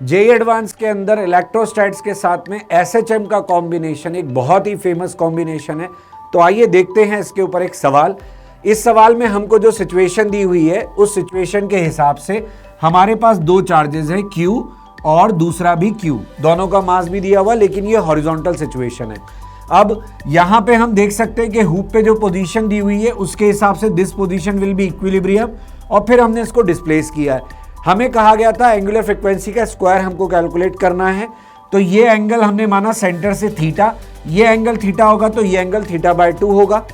JEE advance के अंदर इलेक्ट्रोस्टैट्स के साथ में एसएचएम का कॉम्बिनेशन एक बहुत ही फेमस कॉम्बिनेशन है। तो आइए देखते हैं इसके ऊपर एक सवाल। इस सवाल में हमको जो सिचुएशन दी हुई है उस सिचुएशन के हिसाब से हमारे पास दो चार्जेस हैं, Q और दूसरा भी Q, दोनों का मास भी दिया हुआ, लेकिन ये हॉरिजॉन्टल सिचुएशन है। अब यहां पे हम देख सकते हैं कि हुप पे जो पोजीशन दी हुई है उसके हिसाब से this position will be equilibrium, और फिर हमने इसको डिस्प्लेस किया है। हमें कहा गया था एंगुलर फ्रीक्वेंसी का स्क्वायर हमको कैलकुलेट करना है, तो ये एंगल हमने माना सेंटर से थीटा, ये एंगल थीटा होगा तो ये एंगल θ/2 होगा।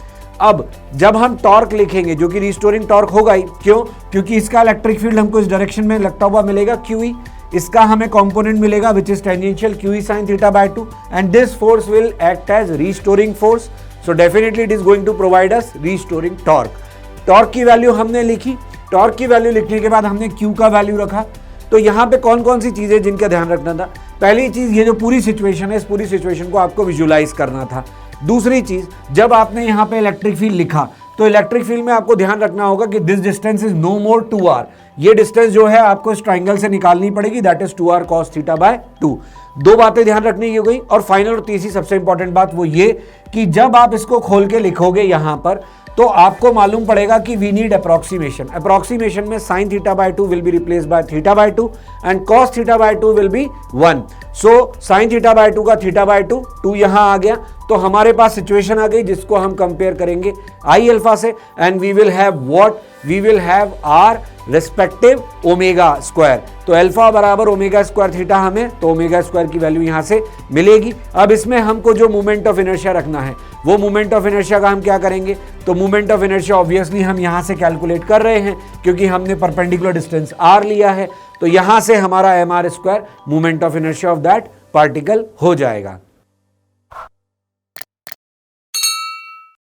अब जब हम टॉर्क लिखेंगे जो कि रिस्टोरिंग टॉर्क होगा ही, क्यों? क्योंकि इसका इलेक्ट्रिक फील्ड हमको इस डायरेक्शन में लगता हुआ मिलेगा QE, इसका हमें कंपोनेंट मिलेगा which is tangential QE sin θ/2, and this force will act as restoring force, so definitely it is going to provide us restoring torque. Torque की वैल्यू हमने लिखी, टॉर्क की वैल्यू लिखने के बाद हमने Q का वैल्यू रखा। तो यहाँ पे कौन कौन सी चीजें जिनका ध्यान रखना था? पहली चीज, ये जो पूरी सिचुएशन है इस पूरी सिचुएशन को आपको विजुलाइज करना था। दूसरी चीज, जब आपने यहाँ पे इलेक्ट्रिक फील्ड लिखा तो इलेक्ट्रिक फील्ड में आपको ध्यान रखना होगा कि this distance is no more 2r, ये डिस्टेंस जो है आपको इस ट्राइंगल से निकालनी पड़ेगी, दैट इज 2r cos θ/2। दो बातें ध्यान रखने की हो गई। और फाइनल और तीसरी सबसे इंपॉर्टेंट बात वो ये कि जब आप इसको खोल के लिखोगे यहां पर तो आपको मालूम पड़ेगा कि वी नीड अप्रोक्सीमेशन। अप्रोक्सीमेशन में sin θ/2 will be replace by θ/2 and cos θ/2 will be 1। So sin θ/2 का θ/2 2 यहां आ गया, तो हमारे पास सिचुएशन आ गई जिसको हम कंपेयर करेंगे I अल्फा से, and we will have what, we will have are respective omega square. तो अल्फा बराबर ओमेगा स्क्वायर थीटा हमें, तो ओमेगा स्क्वायर की वैल्यू यहां से मिलेगी। अब इसमें हमको जो मोमेंट ऑफ इनर्शिया रखना है वो मोमेंट ऑफ इनर्शिया का हम क्या करेंगे? तो मोमेंट ऑफ इनर्शिया ऑब्वियसली हम यहां से कैलकुलेट कर रहे हैं क्योंकि हमने परपेंडिकुलर डिस्टेंस r लिया है, तो यहां से हमारा mr square moment of inertia of that particle हो जाएगा।